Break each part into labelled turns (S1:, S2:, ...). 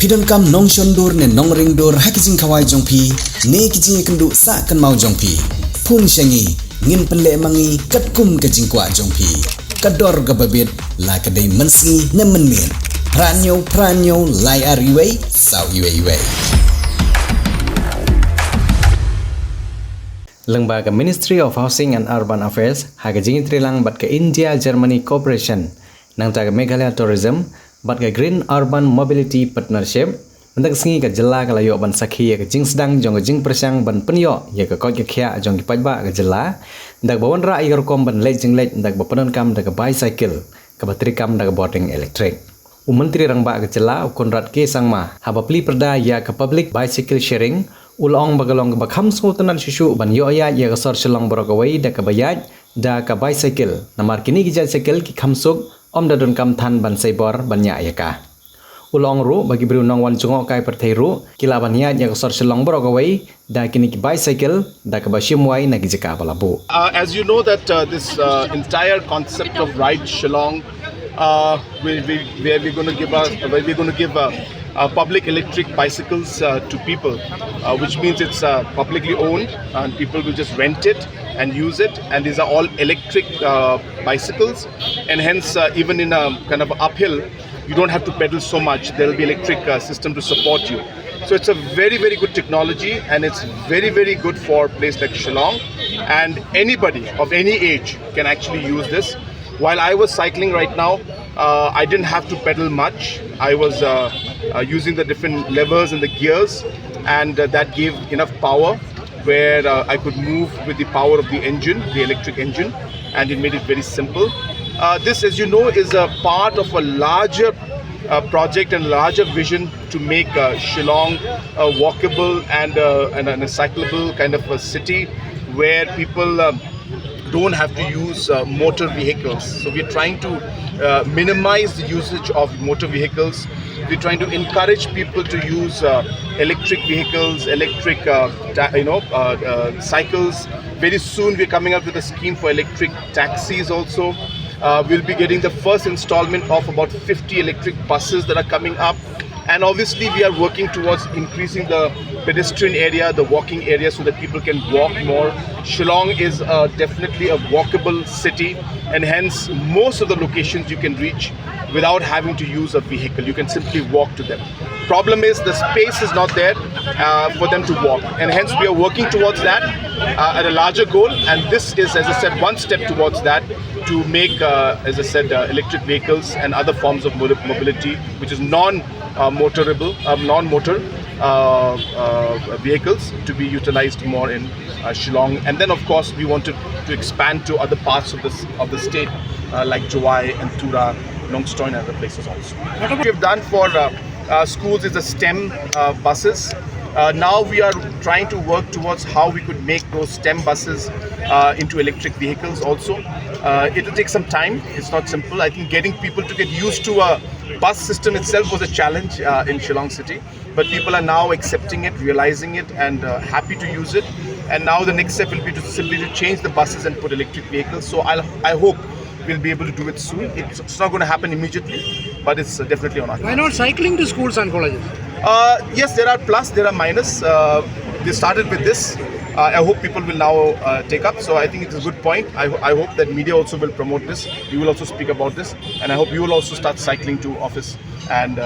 S1: Donkam nong shondor ne nong ringdor hakijing kawai jongpi ne kijing kendu sa kan mau jongpi phun shengi ngin penle mangi katkum kajing kwa jongpi kador gababit la kadai mensi ne menmin pranyo lai ariwei sau iwei Lembaga Ministry of Housing and Urban Affairs hakijing trilang bat ke India Germany Cooperation nang taga Meghalaya Tourism bat ke Green Urban Mobility Partnership mendak singi ka jela kala yo ban sakhi ka jing Sdang jong jing persang ban penyo ya ka koj khya jong ki pajba ka jela ndak bawon ra igor kom ban lej ndak ba kam dak bicycle ka bateri kam dak boarding electric Menteri Rangba ka jela Konrad K Sangma habapli perda ya ka public bicycle sharing ulong bagalong ba Khamsuk tanan susu ban yo ya ka sor Shillong borokawai dak bayaj da ka bicycle namar kini ki cycle ki Khamsuk Om da Donkam than ban Seibor ban Iaka. Ulong ru bagi beri nong wan jongok kai perthai ru kila ban ya sor Shillong borokawai da kini ki bicycle da ka bashimwai na ki jaka balabu.
S2: As you know that this entire concept of Ride Shillong where we're going to give public electric bicycles to people, which means it's publicly owned and people will just rent it and use it, and these are all electric bicycles, and hence even in a kind of uphill you don't have to pedal so much. There will be electric system to support you. So it's a very good technology, and it's very good for a place like Shillong, and anybody of any age can actually use this. While I was cycling right now, I didn't have to pedal much. I was using the different levers and the gears, and that gave enough power where I could move with the power of the engine, the electric engine, and it made it very simple. This, as you know, is a part of a larger project and larger vision to make Shillong a walkable and a cyclable kind of a city where people don't have to use motor vehicles. So we're trying to minimize the usage of motor vehicles. We're trying to encourage people to use electric vehicles, electric cycles. Very soon we're coming up with a scheme for electric taxis also. We'll be getting the first installment of about 50 electric buses that are coming up. And obviously we are working towards increasing the pedestrian area, the walking area, so that people can walk more. Shillong is definitely a walkable city, and hence most of the locations you can reach without having to use a vehicle. You can simply walk to them. Problem is the space is not there for them to walk, and hence we are working towards that at a larger goal. And this is, as I said, one step towards that, to make, as I said, electric vehicles and other forms of mobility, which is non-motor vehicles, to be utilized more in Shillong. And then, of course, we wanted to expand to other parts of the state, like Bhoi and Tura, Nongpoh and other places also. What we have done for schools is the STEM buses. Now we are trying to work towards how we could make those STEM buses into electric vehicles also. It will take some time. It's not simple. I think getting people to get used to a bus system itself was a challenge in Shillong city. But people are now accepting it, realizing it, and happy to use it. And now the next step will be to simply change the buses and put electric vehicles. So I hope we'll be able to do it soon. It's not going to happen immediately, but it's definitely on our
S3: Why not cycling to schools and colleges?
S2: Yes, there are plus, there are minus. They started with this. I hope people will now take up. So I think it's a good point. I hope that media also will promote this. You will also speak about this, and I hope you will also start cycling to office, and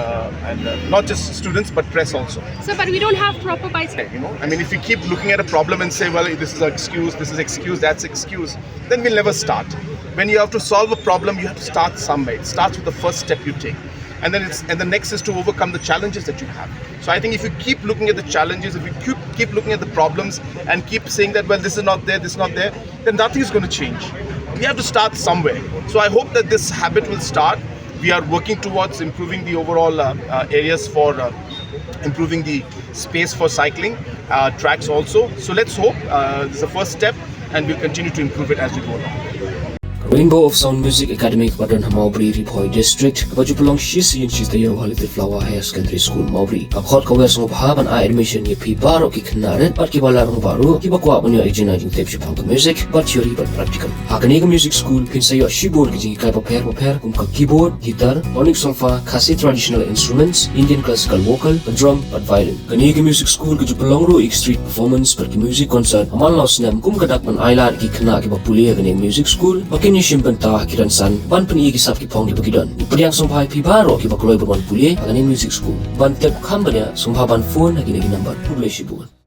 S2: not just students but press also.
S4: So, but we don't have proper bicycles.
S2: You know, I mean, if you keep looking at a problem and say, well, this is an excuse, that's excuse, then we'll never start. When you have to solve a problem, you have to start somewhere. It starts with the first step you take. And then the next is to overcome the challenges that you have. So I think if you keep looking at the challenges, if you keep looking at the problems and keep saying that, well, this is not there, then nothing is going to change. We have to start somewhere. So I hope that this habit will start. We are working towards improving the overall areas for improving the space for cycling, tracks also. So let's hope this is the first step, and we'll continue to improve it as we go along.
S5: Rainbow of Sound Music Academy Badan Maubri Bhoi District baju pelong shis yin shis tayo Holiday Flower Higher Secondary School Maubri akhot ka wes sngewbha ban admission ye pi baro ki knaret bat ki balarang baru ki bakwa banyo ejina jing tep shipang music but theory but practical hakani music school pin sayo Seibor ki jing kai paper kum ka keyboard guitar tonic solfa khasi traditional instruments Indian classical vocal drum but violin kani music school ki pelong ro street performance per ki music concert amal los nem kum kadak ban ailar ki khna ki bapulia kani music school makin bynta kiran san ban peni kisap ki pong di bagidon ipadiang sngewbha pi baro ki bakloi berwan pulie angani music school ban tep khambanya sngewbha ban phun hagi number publish Seibor